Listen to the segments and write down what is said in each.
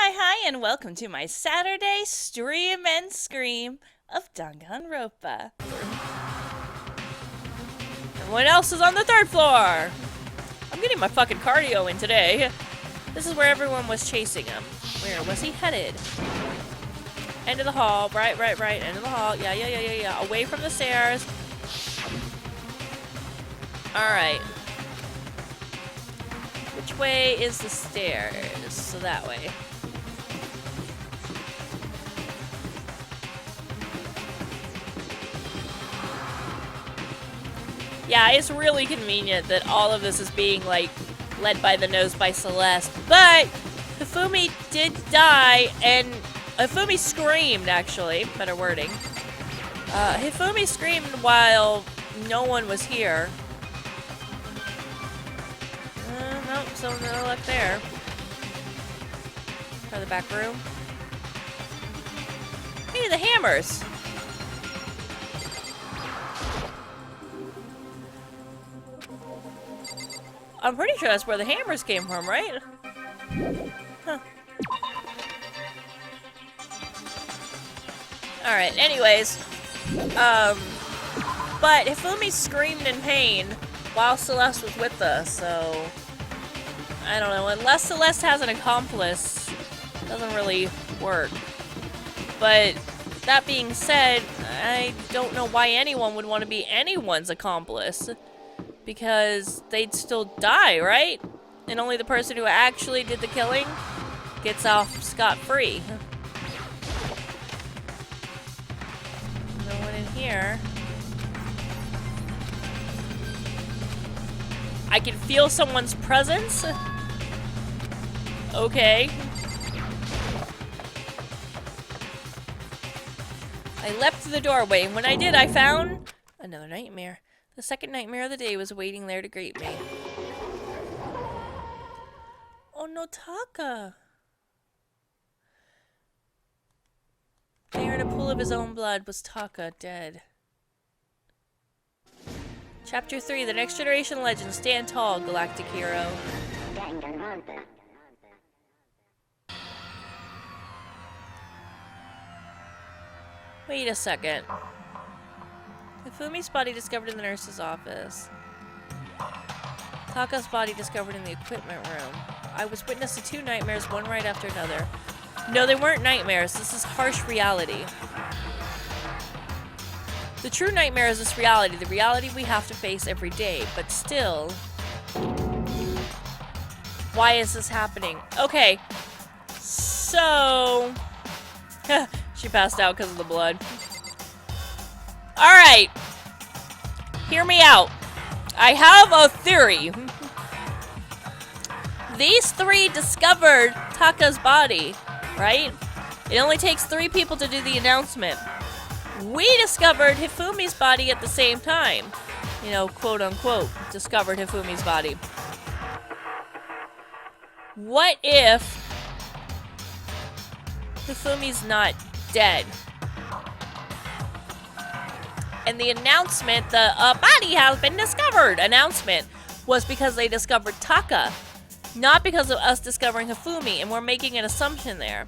Hi, and welcome to my Saturday stream and scream of Danganronpa. Everyone else is on the third floor! I'm getting my fucking cardio in today. This is where everyone was chasing him. Where was he headed? End of the hall, right, end of the hall. Yeah. Away from the stairs. Alright. Which way is the stairs? So that way. Yeah, it's really convenient that all of this is being, like, led by the nose by Celeste. But Hifumi did die, and Hifumi screamed, actually. Better wording. Hifumi screamed while no one was here. Nope, so no luck there. Try the back room. Hey, the hammers! I'm pretty sure that's where the hammers came from, right? Huh. Alright, anyways. But Hifumi screamed in pain while Celeste was with us, so... I don't know, unless Celeste has an accomplice, it doesn't really work. But, that being said, I don't know why anyone would want to be anyone's accomplice. Because they'd still die, right? And only the person who actually did the killing gets off scot-free. No one in here. I can feel someone's presence. Okay. I leapt through the doorway, and when I did, I found another nightmare. The second nightmare of the day was waiting there to greet me. Oh no, Taka! There in a pool of his own blood was Taka, dead. Chapter 3, The Next Generation Legend. Stand tall, galactic hero. Danganronpa. Wait a second. Hifumi's body discovered in the nurse's office. Taka's body discovered in the equipment room. I was witness to two nightmares, one right after another. No, they weren't nightmares. This is harsh reality. The true nightmare is this reality, the reality we have to face every day. But still... why is this happening? Okay. So... she passed out because of the blood. Alright. Hear me out. I have a theory. These three discovered Taka's body, right? It only takes 3 people to do the announcement. We discovered Hifumi's body at the same time. You know, quote unquote, discovered Hifumi's body. What if Hifumi's not dead? And the announcement, the body has been discovered announcement, was because they discovered Taka. Not because of us discovering Hifumi, and we're making an assumption there.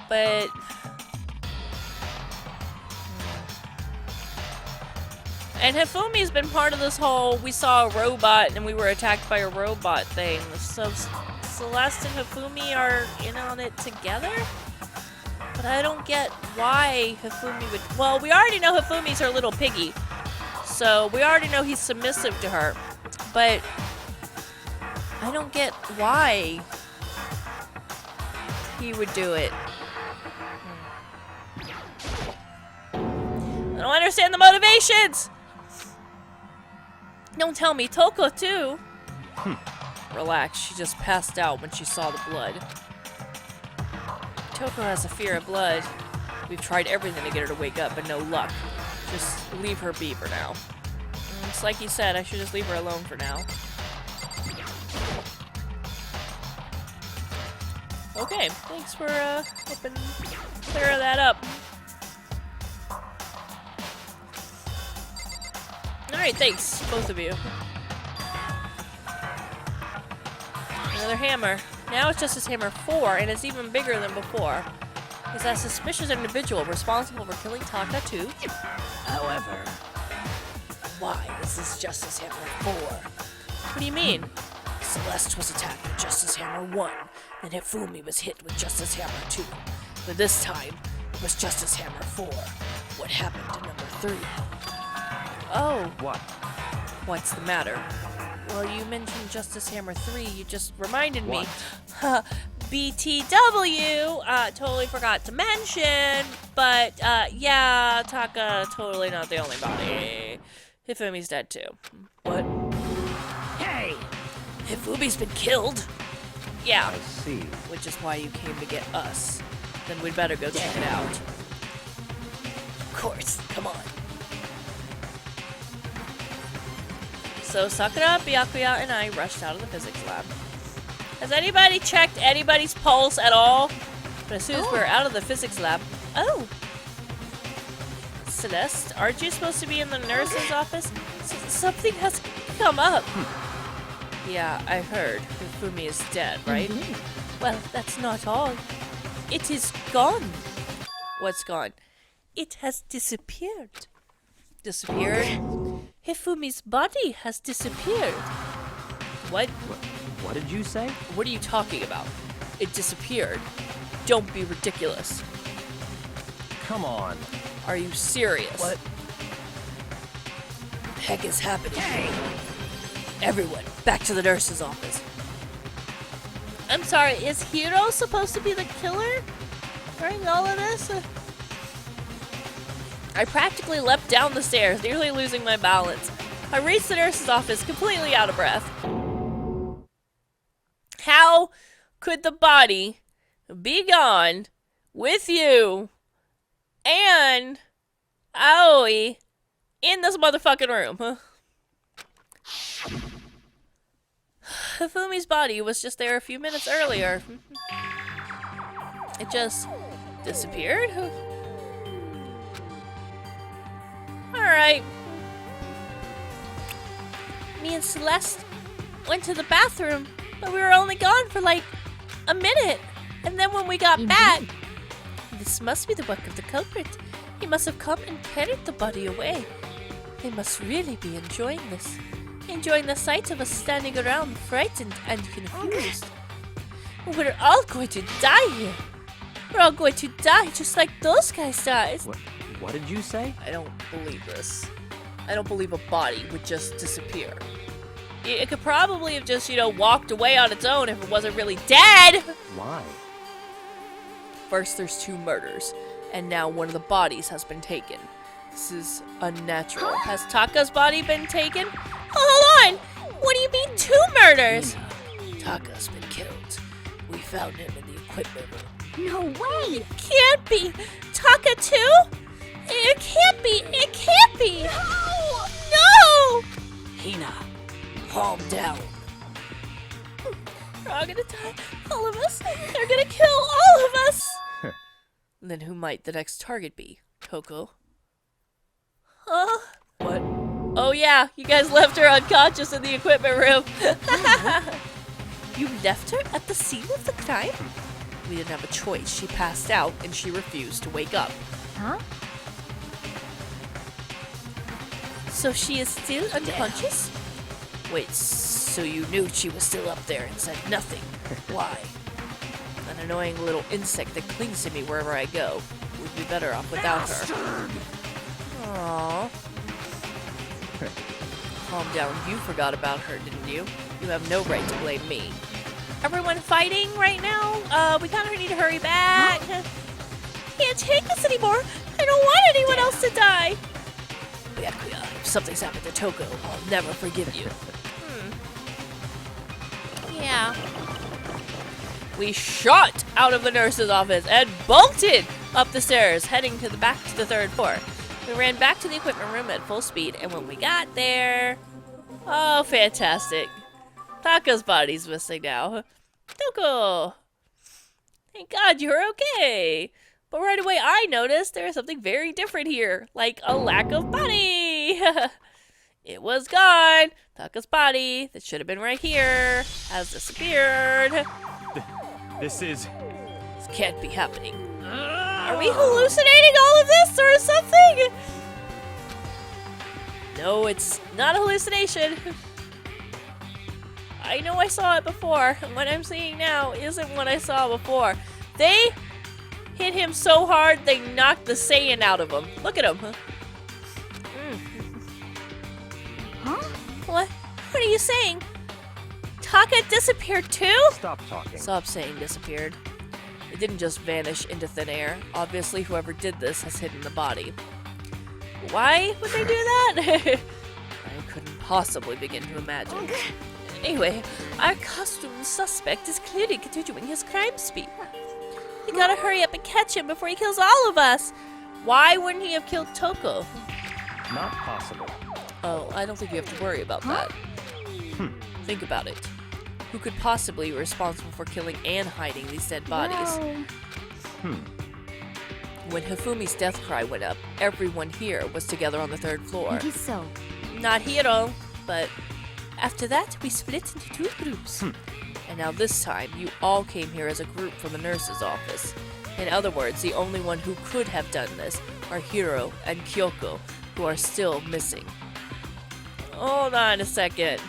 But... and Hifumi's been part of this whole, we saw a robot and we were attacked by a robot thing. So Celeste and Hifumi are in on it together? But I don't get why Hifumi would... well, we already know Hifumi's her little piggy. So we already know he's submissive to her. But I don't get why he would do it. I don't understand the motivations! Don't tell me, Toko too! Relax, she just passed out when she saw the blood. Toko has a fear of blood. We've tried everything to get her to wake up, but no luck. Just leave her be for now. It's like you said, I should just leave her alone for now. Okay, thanks for helping clear that up. Alright, thanks, both of you. Another hammer. Now it's Justice Hammer 4, and it's even bigger than before. Is that suspicious individual responsible for killing Taka too? However, why is this Justice Hammer 4? What do you mean? Celeste was attacked with Justice Hammer 1, and Hifumi was hit with Justice Hammer 2. But this time, it was Justice Hammer 4. What happened to number 3? Oh. What? What's the matter? Well, you mentioned Justice Hammer 3. You just reminded me. BTW! Totally forgot to mention. But, yeah, Taka, totally not the only body. Hifumi's dead too. What? Hey! Hifumi's been killed? Yeah. I see. Which is why you came to get us. Then we'd better go check it out. Of course, come on. So Sakura, Byakuya, and I rushed out of the physics lab. Has anybody checked anybody's pulse at all? But as soon as we're out of the physics lab... Oh! Celeste, aren't you supposed to be in the nurse's office? Something has come up. Yeah, I heard. Hifumi is dead, right? Well, that's not all. It is gone. What's gone? It has disappeared. Disappeared? Hifumi's body has disappeared. What? What did you say? What are you talking about? It disappeared. Don't be ridiculous. Come on. Are you serious? What the heck is happening? Hey! Everyone, back to the nurse's office. I'm sorry, is Hiro supposed to be the killer during all of this? I practically leapt down the stairs, nearly losing my balance. I reached the nurse's office completely out of breath. How could the body be gone with you and Aoi in this motherfucking room? Hifumi's body was just there a few minutes earlier. It just disappeared? Alright. Me and Celeste went to the bathroom, but we were only gone for like a minute. And then when we got back, this must be the work of the culprit. He must have come and carried the body away. They must really be enjoying this. Enjoying the sight of us standing around frightened and confused. We're all going to die here. We're all going to die just like those guys died. What did you say? I don't believe this. I don't believe a body would just disappear. It could probably have just, walked away on its own if it wasn't really dead. Why? First, there's 2 murders, and now one of the bodies has been taken. This is unnatural. Has Taka's body been taken? Hold on! What do you mean 2 murders? Taka's been killed. We found him in the equipment room. No way! It can't be! Taka too? It can't be! It can't be! No! No! Hina, calm down. We're all gonna die. All of us. They're gonna kill all of us! Then who might the next target be? Toko? Huh? What? Oh yeah, you guys left her unconscious in the equipment room. You left her at the scene of the crime? We didn't have a choice. She passed out and she refused to wake up. Huh? So she is still unconscious? Wait, so you knew she was still up there and said nothing? Why? An annoying little insect that clings to me wherever I go. We'd be better off without her. Aww. Calm down, you forgot about her, didn't you? You have no right to blame me. Everyone fighting right now? We kind of need to hurry back. Can't take this anymore. I don't want anyone else to die. Byakuya, if something's happened to Toko, I'll never forgive you. Yeah. We shot out of the nurse's office and bolted up the stairs, heading to the back to the 3rd floor. We ran back to the equipment room at full speed, and when we got there... Oh, fantastic. Taka's body's missing now. Toko! Thank God you're okay. But right away I noticed there was something very different here, like a lack of body. It was gone. Taka's body, that should have been right here, has disappeared. This is... This can't be happening. Are we hallucinating all of this or something? No, it's not a hallucination. I know I saw it before. What I'm seeing now isn't what I saw before. They hit him so hard they knocked the Saiyan out of him. Look at him. Huh? What? What are you saying? Taka disappeared too? Stop talking. Stop saying disappeared. It didn't just vanish into thin air. Obviously, whoever did this has hidden the body. Why would they do that? I couldn't possibly begin to imagine. Anyway, our costumed suspect is clearly continuing his crime spree. We gotta hurry up and catch him before he kills all of us. Why wouldn't he have killed Toko? Not possible. Oh, I don't think you have to worry about that. Think about it. Who could possibly be responsible for killing and hiding these dead bodies? No. When Hifumi's death cry went up, everyone here was together on the 3rd floor. I guess so. Not Hiro, but after that, we split into 2 groups. And now this time, you all came here as a group from the nurse's office. In other words, the only one who could have done this are Hiro and Kyoko, who are still missing. Hold on a second.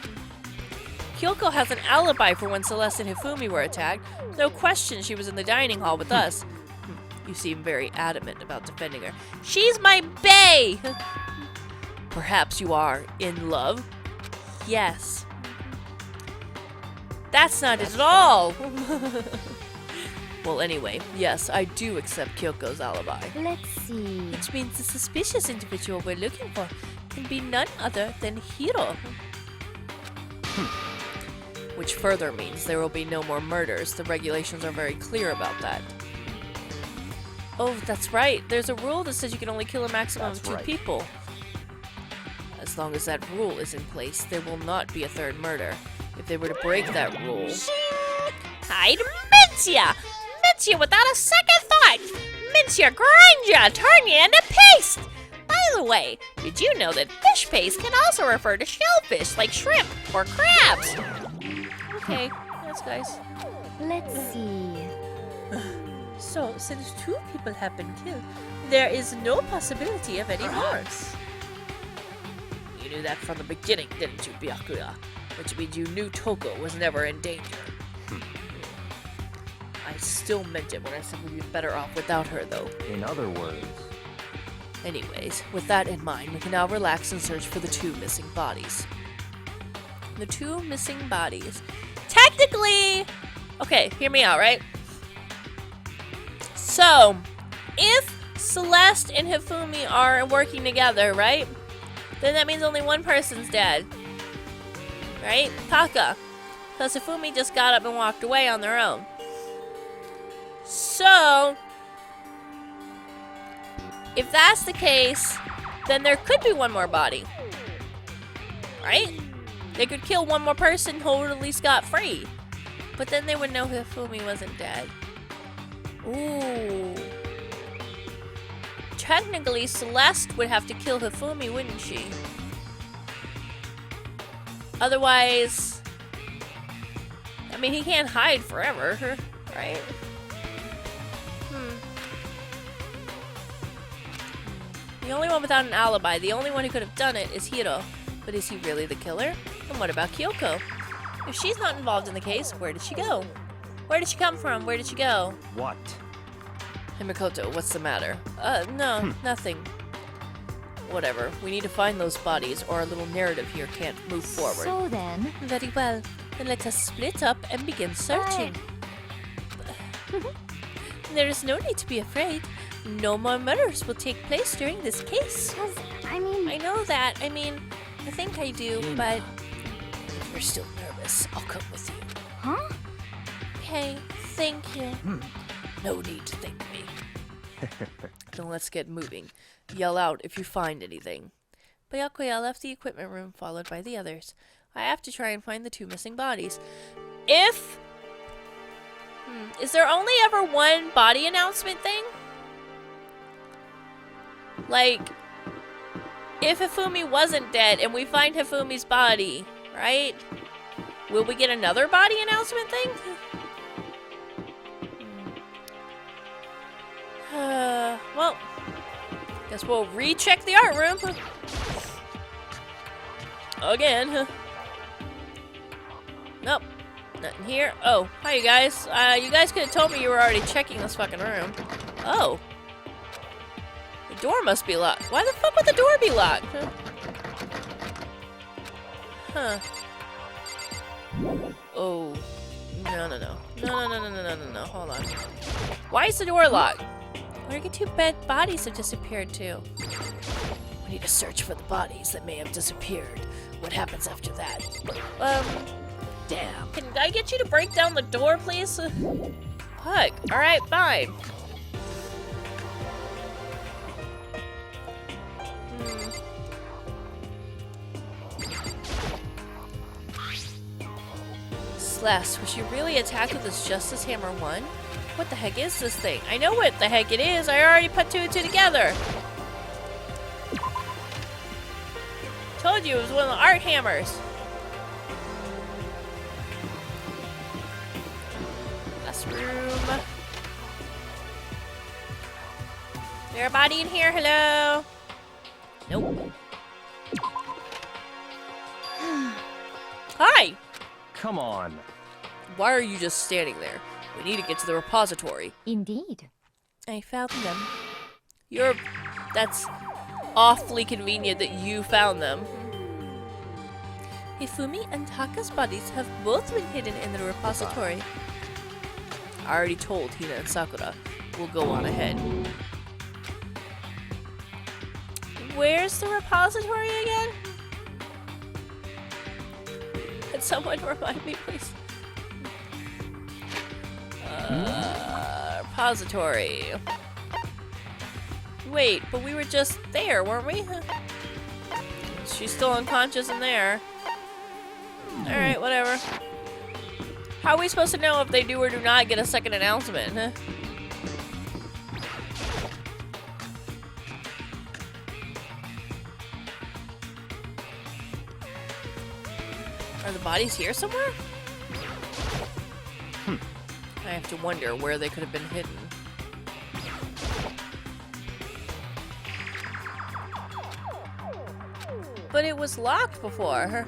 Kyoko has an alibi for when Celeste and Hifumi were attacked. No question she was in the dining hall with us. You seem very adamant about defending her. She's my bae! Perhaps you are in love? Yes. That's not it at all! Well, anyway, yes, I do accept Kyoko's alibi. Let's see. Which means the suspicious individual we're looking for can be none other than Hiro. Which further means there will be no more murders. The regulations are very clear about that. Oh, that's right. There's a rule that says you can only kill a maximum of 2 people. As long as that rule is in place, there will not be a 3rd murder. If they were to break that rule... Hide Mincia! Mincia without a second thought! Mincia grind ya, turn ya into paste! By the way, did you know that fish paste can also refer to shellfish like shrimp or crabs? Okay, yes guys. Let's see. So, since 2 people have been killed, there is no possibility of any more. You knew that from the beginning, didn't you, Byakuya? Which means you knew Toko was never in danger. I still meant it when I said we'd be better off without her, though. In other words... Anyways, with that in mind, we can now relax and search for the 2 missing bodies. The 2 missing bodies. Technically... Okay, hear me out, right? So, if Celeste and Hifumi are working together, right? Then that means only one person's dead. Right? Taka. Because Hifumi just got up and walked away on their own. So, if that's the case, then there could be one more body. Right? They could kill one more person totally scot-free. But then they would know Hifumi wasn't dead. Ooh. Technically, Celeste would have to kill Hifumi, wouldn't she? Otherwise... I mean, he can't hide forever, right? The only one without an alibi, the only one who could have done it is Hiro. But is he really the killer? And what about Kyoko? If she's not involved in the case, where did she go? Where did she come from? Where did she go? What? Hey, Makoto, what's the matter? No, nothing. Whatever. We need to find those bodies, or our little narrative here can't move forward. So then... Very well. Then let us split up and begin searching. There is no need to be afraid. No more murders will take place during this case. I mean... I know that. I mean, I think I do, but if you're still nervous, I'll come with you. Huh? Okay, thank you. No need to thank me. Then let's get moving. Yell out if you find anything. Byakuya left the equipment room, followed by the others. I have to try and find the 2 missing bodies. If... Is there only ever one body announcement thing? Like, if Hifumi wasn't dead and we find Hifumi's body, right? Will we get another body announcement thing? Guess we'll recheck the art room. Again. Nope. Nothing here. Oh, hi you guys. You guys could have told me you were already checking this fucking room. Oh. The door must be locked. Why the fuck would the door be locked? Huh. Oh. No. Hold on. Why is the door locked? Where did two dead bodies have disappeared to? We need to search for the bodies that may have disappeared. What happens after that? Damn. Can I get you to break down the door, please? Fuck. Alright, fine. Celeste, was she really attacked with this Justice Hammer 1? What the heck is this thing? I know what the heck it is. I already put two and two together. Told you it was one of the art hammers. Last room. Is there a body in here? Hello? Nope. Hi! Come on. Why are you just standing there? We need to get to the repository. Indeed. I found them. That's awfully convenient that you found them. Hifumi and Taka's bodies have both been hidden in the repository. I already told Hina and Sakura. We'll go on ahead. Where's the repository again? Can someone remind me, please? Repository. Wait, but we were just there, weren't we? She's still unconscious in there. Alright, whatever. How are we supposed to know if they do or do not get a second announcement? Are the bodies here somewhere? I have to wonder where they could have been hidden. But it was locked before.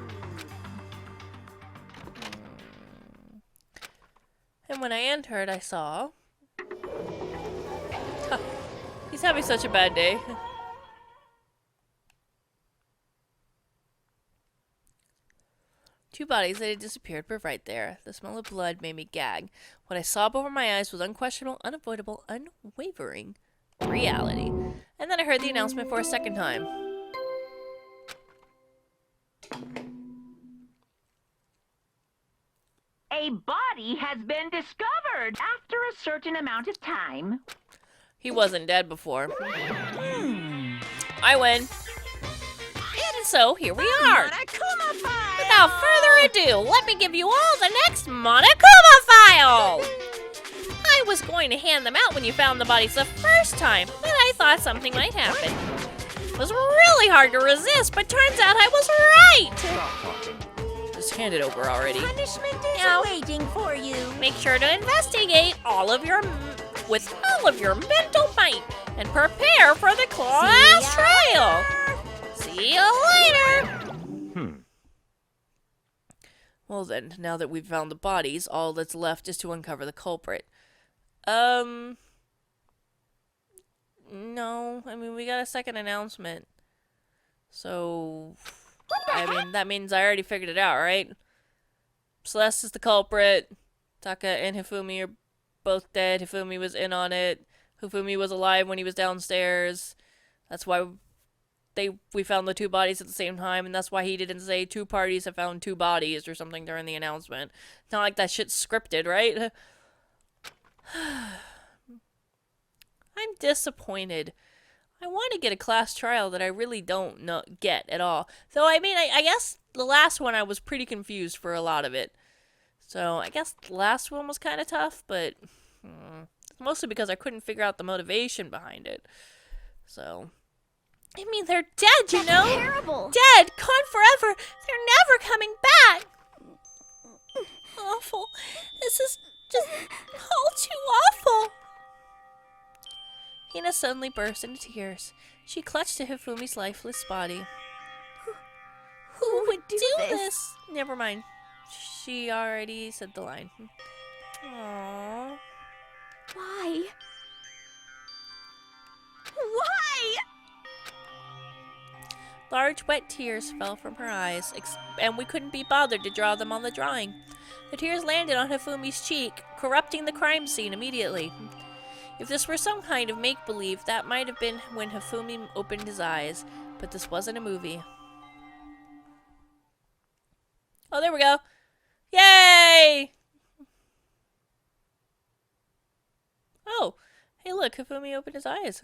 And when I entered, I saw... Huh. He's having such a bad day. Two bodies that had disappeared were right there. The smell of blood made me gag. What I saw before my eyes was unquestionable, unavoidable, unwavering reality. And then I heard the announcement for a second time. A body has been discovered after a certain amount of time. He wasn't dead before. I win. And so, here we are. Without further ado, let me give you all the next Monokuma file! I was going to hand them out when you found the bodies the first time, but I thought something might happen. It was really hard to resist, but turns out I was right! Stop talking. Just hand it over already. Punishment is Now, waiting for you. make sure to investigate with all of your mental might and prepare for the class trial. See you later! Well then, now that we've found the bodies, all that's left is to uncover the culprit. No, I mean, we got a second announcement. So, I mean, that means I already figured it out, right? Celeste is the culprit. Taka and Hifumi are both dead. Hifumi was in on it. Hifumi was alive when he was downstairs. That's why we found the two bodies at the same time, and that's why he didn't say two parties have found two bodies or something during the announcement. It's not like that shit's scripted, right? I'm disappointed. I want to get a class trial that I really don't get at all. Though, I mean, I guess the last one I was pretty confused for a lot of it. So, I guess the last one was kind of tough, but mostly because I couldn't figure out the motivation behind it. So, I mean, they're dead, you know? Terrible. Dead, gone forever. They're never coming back. Awful. This is just all too awful. Hina suddenly burst into tears. She clutched to Hifumi's lifeless body. Who would do this? Never mind. She already said the line. Aww. Why? Why? Large wet tears fell from her eyes, and we couldn't be bothered to draw them on the drawing. The tears landed on Hifumi's cheek, corrupting the crime scene immediately. If this were some kind of make-believe, that might have been when Hifumi opened his eyes, but this wasn't a movie. Oh, there we go. Yay! Oh, hey look, Hifumi opened his eyes.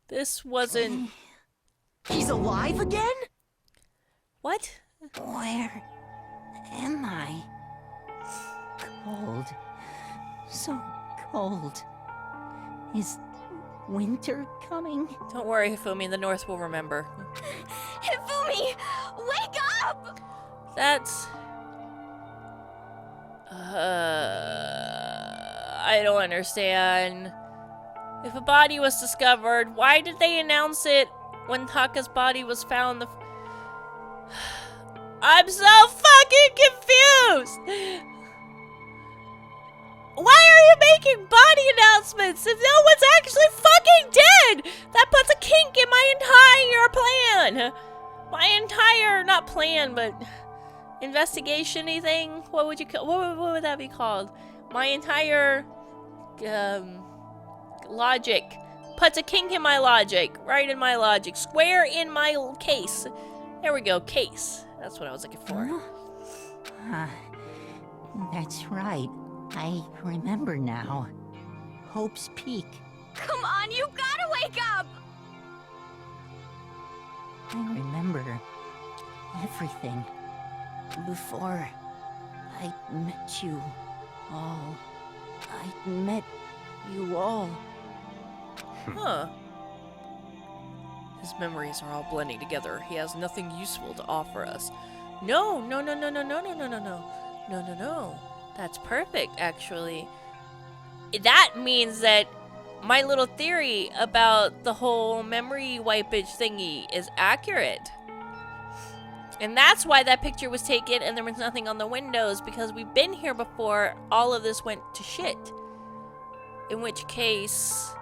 This wasn't... He's alive again? What? Where am I? Cold. So cold. Is winter coming? Don't worry, Hifumi, the North will remember. Hifumi! Wake up! That's... I don't understand. If a body was discovered, why did they announce it when Taka's body was found? I'm so fucking confused! Why are you making body announcements if no one's actually fucking dead? That puts a kink in my entire plan. My entire, not plan, but investigation-y thing? What would you call, what would that be called? My entire, logic. Puts a kink in my logic. Right in my logic. Square in my case. There we go, case. That's what I was looking for. That's right. I remember now. Hope's Peak. Come on, you gotta wake up! I remember everything. Before I met you all. I met you all. Huh. His memories are all blending together. He has nothing useful to offer us. No. That's perfect, actually. That means that my little theory about the whole memory wipage thingy is accurate. And that's why that picture was taken and there was nothing on the windows, because we've been here before all of this went to shit. In which case,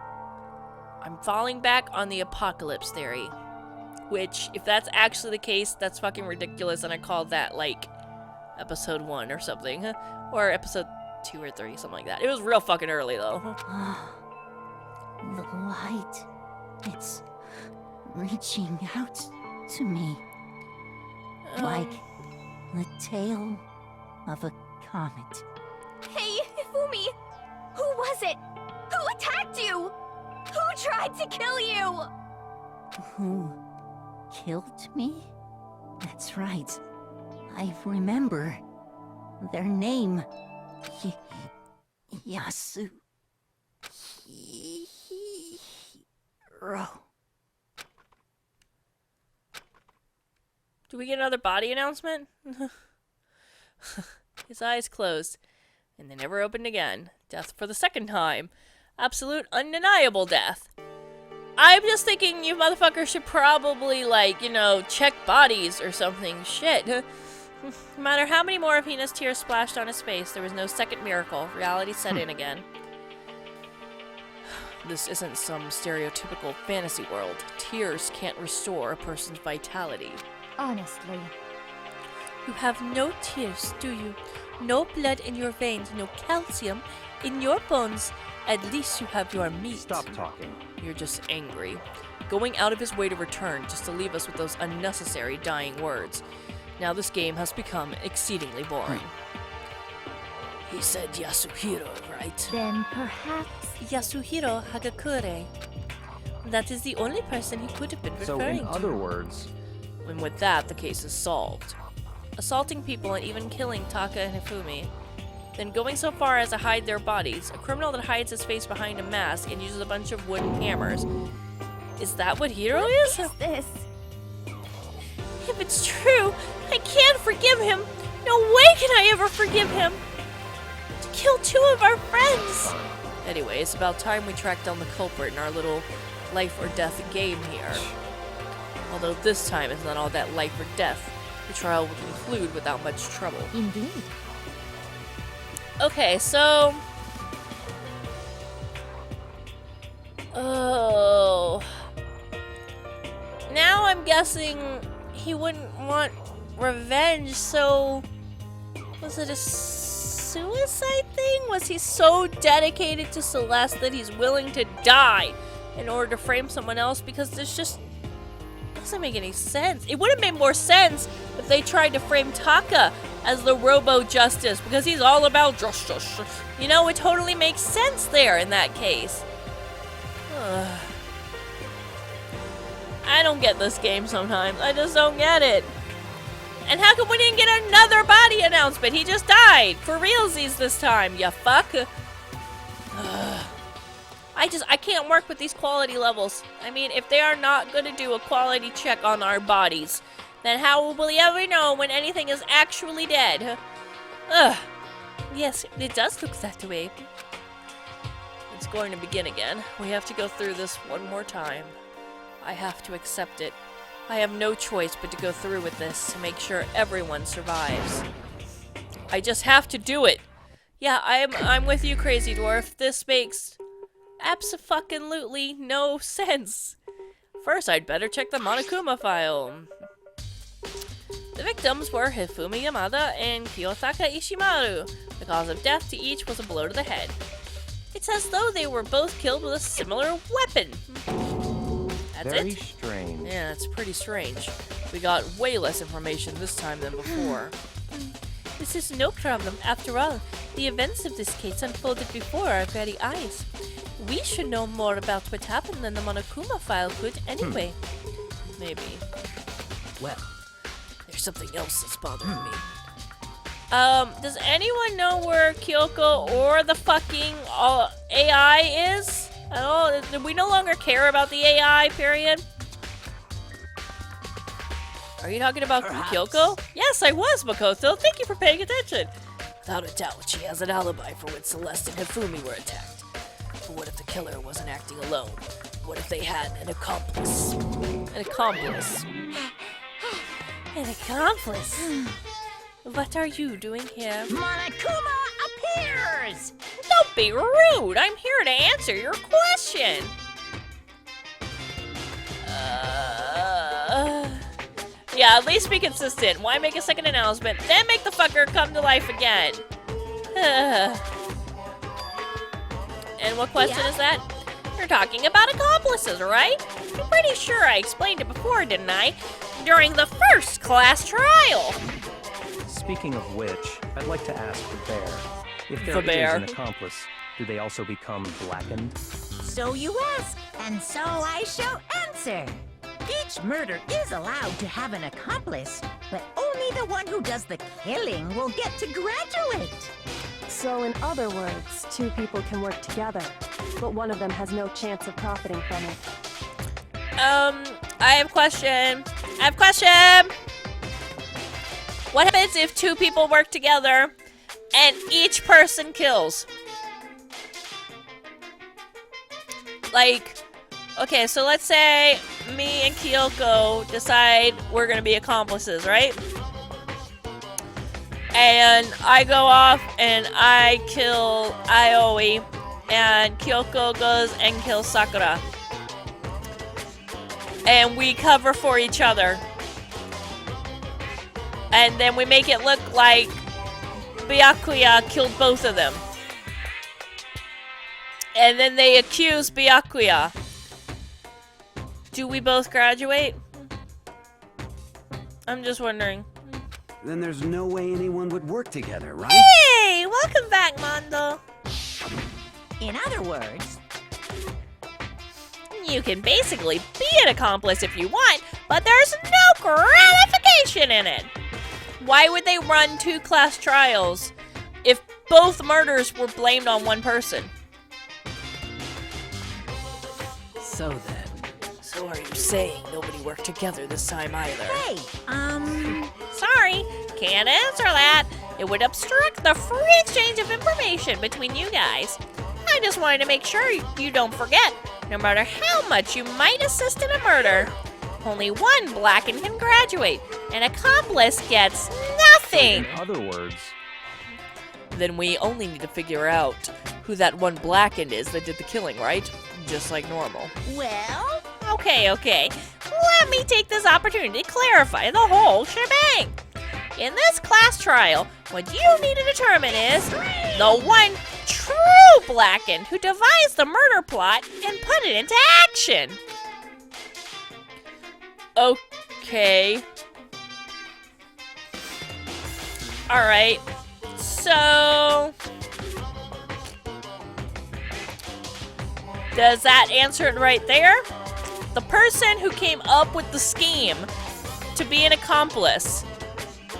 I'm falling back on the apocalypse theory. Which, if that's actually the case, that's fucking ridiculous, and I called that, like, episode 1 or something. Or episode 2 or 3, something like that. It was real fucking early, though. The light. It's reaching out to me. Like the tail of a comet. Hey, Hifumi! Who was it? Who attacked you? Who tried to kill you? Who killed me? That's right. I remember their name. Yasuhiro. Do we get another body announcement? His eyes closed, and they never opened again. Death for the second time. Absolute undeniable death. I'm just thinking you motherfuckers should probably, like, you know, check bodies or something. Shit. No matter how many more of Hina's tears splashed on his face, there was no second miracle. Reality set in again. This isn't some stereotypical fantasy world. Tears can't restore a person's vitality. Honestly. You have no tears, do you? No blood in your veins, no calcium in your bones. At least you have your meat. Stop talking. You're just angry. Going out of his way to return just to leave us with those unnecessary dying words. Now this game has become exceedingly boring. He said Yasuhiro, right? Then perhaps... Yasuhiro Hagakure. That is the only person he could have been referring So, in to. other words... And with that, the case is solved. Assaulting people and even killing Taka and Hifumi. Then going so far as to hide their bodies. A criminal that hides his face behind a mask and uses a bunch of wooden hammers. Is that what Hiro is? What is this? If it's true, I can't forgive him. No way can I ever forgive him. To kill 2 of our friends. Anyway, it's about time we track down the culprit in our little life or death game here. Although this time it's not all that life or death. The trial will conclude without much trouble. Indeed. Okay, so... Oh... Now I'm guessing he wouldn't want revenge, so... Was it a suicide thing? Was he so dedicated to Celeste that he's willing to die in order to frame someone else? Because this just doesn't make any sense. It would have made more sense if they tried to frame Taka as the Robo-Justice, because he's all about justice. You know, it totally makes sense there in that case. Ugh. I don't get this game sometimes. I just don't get it. And how come we didn't get another body announcement? He just died. For realsies this time, you fuck. I can't work with these quality levels. I mean, if they are not going to do a quality check on our bodies, then how will we ever know when anything is actually dead? Ugh. Yes, it does look that way. It's going to begin again. We have to go through this one more time. I have to accept it. I have no choice but to go through with this to make sure everyone survives. I just have to do it. Yeah, I'm with you, Crazy Dwarf. This makes abso-fucking-lutely no sense. First, I'd better check the Monokuma file. The victims were Hifumi Yamada and Kiyotaka Ishimaru. The cause of death to each was a blow to the head. It's as though they were both killed with a similar weapon. That's Very it? strange. Yeah, it's pretty strange. We got way less information this time than before. This is no problem. After all, the events of this case unfolded before our very eyes. We should know more about what happened than the Monokuma file could anyway. Maybe. Well, there's something else that's bothering me. Does anyone know where Kyoko or the fucking AI is? At all? Do we no longer care about the AI, period? Are you talking about Kyoko? Yes, I was, Makoto. Thank you for paying attention. Without a doubt, she has an alibi for when Celeste and Hifumi were attacked. But what if the killer wasn't acting alone? What if they had an accomplice? An accomplice. An accomplice? What are you doing here? Monokuma appears! Don't be rude! I'm here to answer your question! Yeah, at least be consistent. Why make a second announcement, then make the fucker come to life again? And what question is that? You're talking about accomplices, right? I'm pretty sure I explained it before, didn't I? During the first class trial! Speaking of which, I'd like to ask the bear. If there is an accomplice, do they also become blackened? So you ask, and so I shall answer. Each murder is allowed to have an accomplice, but only the one who does the killing will get to graduate. So in other words, two people can work together, but one of them has no chance of profiting from it. I have a question. What happens if two people work together and each person kills? Like, okay, so let's say me and Kyoko decide we're gonna be accomplices, right? And I go off and I kill Aoi, and Kyoko goes and kills Sakura. And we cover for each other. And then we make it look like Byakuya killed both of them. And then they accuse Byakuya. Do we both graduate? I'm just wondering. Then there's no way anyone would work together, right? Hey! Welcome back, Mondo. In other words, You can basically be an accomplice if you want, but there's no gratification in it. Why would they run two class trials if both murders were blamed on one person? So then. So are you saying nobody worked together this time either? hey, Sorry, can't answer that. It would obstruct the free exchange of information between you guys. I just wanted to make sure you don't forget No matter how much you might assist in a murder, only one blackened can graduate. An accomplice gets nothing! In other words... Then we only need to figure out who that one blackened is that did the killing, right? Just like normal. Well? Okay. Let me take this opportunity to clarify the whole shebang. In this class trial, what you need to determine is the one true blackened who devised the murder plot and put it into action. Okay. Alright. So... does that answer it right there? The person who came up with the scheme to be an accomplice,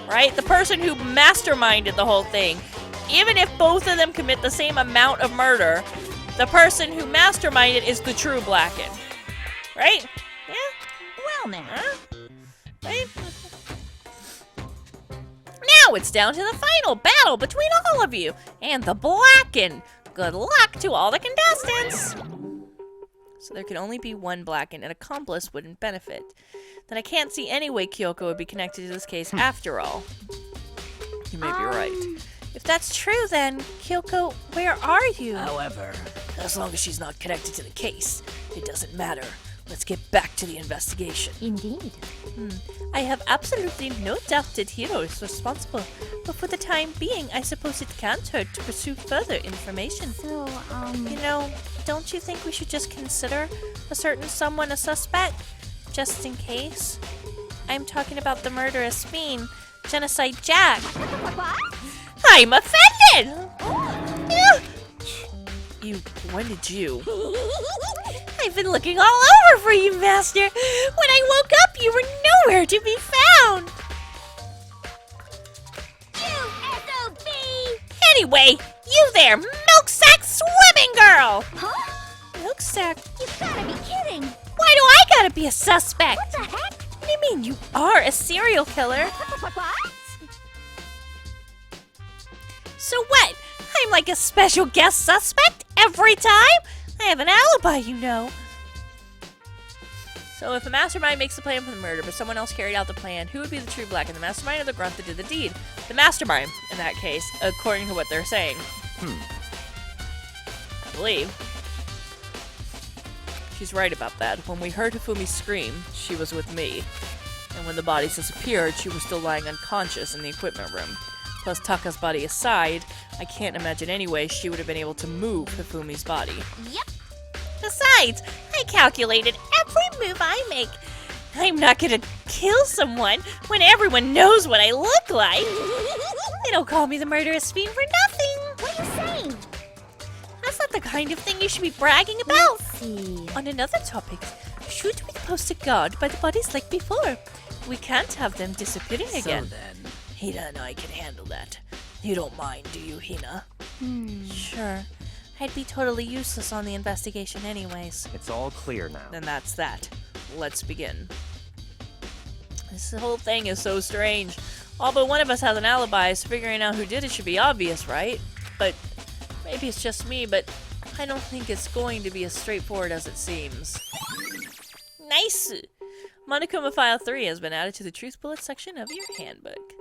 right? The person who masterminded the whole thing. Even if both of them commit the same amount of murder, the person who masterminded is the true blackened. Right? Yeah? Well now. Huh? Right? Now it's down to the final battle between all of you and the blackened. Good luck to all the contestants. So there can only be one blackened. An accomplice wouldn't benefit. Then I can't see any way Kyoko would be connected to this case after all. You may be right. If that's true, then, Kyoko, where are you? However, as long as she's not connected to the case, it doesn't matter. Let's get back to the investigation. Indeed. I have absolutely no doubt that Hiro is responsible, but for the time being, I suppose it can't hurt to pursue further information. So, You know, don't you think we should just consider a certain someone a suspect? Just in case? I'm talking about the murderous fiend, Genocide Jack. What? I'm offended! When did you? I've been looking all over for you, Master. When I woke up, you were nowhere to be found. You SOB! Anyway, you there, milksack swimming girl! Huh? Milksack? You gotta be kidding! Why do I gotta be a suspect? What the heck? What do you mean you are a serial killer? What? So what? I'm like a special guest suspect every time? I have an alibi, you know. So if a mastermind makes the plan for the murder, but someone else carried out the plan, who would be the true black and the mastermind or the grunt that did the deed? The mastermind, in that case, according to what they're saying. I believe. She's right about that. When we heard Hifumi scream, she was with me. And when the bodies disappeared, she was still lying unconscious in the equipment room. Plus Taka's body aside, I can't imagine any way she would have been able to move Hifumi's body. Yep. Besides, I calculated every move I make. I'm not gonna kill someone when everyone knows what I look like. They don't call me the murderous fiend for nothing. What are you saying? That's not the kind of thing you should be bragging about. let's see. On another topic, should we post a guard by the bodies like before? We can't have them disappearing again. so then... Hina and I can handle that. You don't mind, do you, Hina? Sure. I'd be totally useless on the investigation anyways. It's all clear now. Then that's that. Let's begin. This whole thing is so strange. All but one of us has an alibi, so figuring out who did it should be obvious, right? But maybe it's just me, but I don't think it's going to be as straightforward as it seems. Nice! Monokuma File 3 has been added to the Truth Bullet section of your handbook.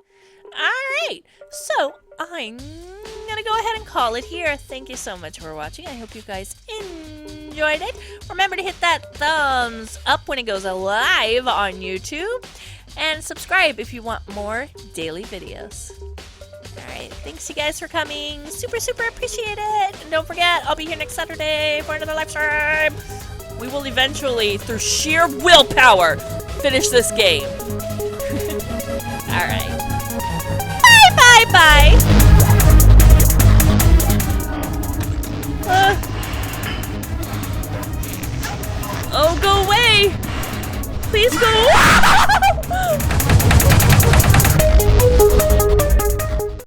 Alright, so I'm gonna go ahead and call it here. Thank you so much for watching. I hope you guys enjoyed it. Remember to hit that thumbs up when it goes live on YouTube. And subscribe if you want more daily videos. Alright, thanks you guys for coming. Super appreciate it. And don't forget, I'll be here next Saturday for another live stream. We will eventually, through sheer willpower, finish this game. Alright. Bye! Oh, go away! Please go away!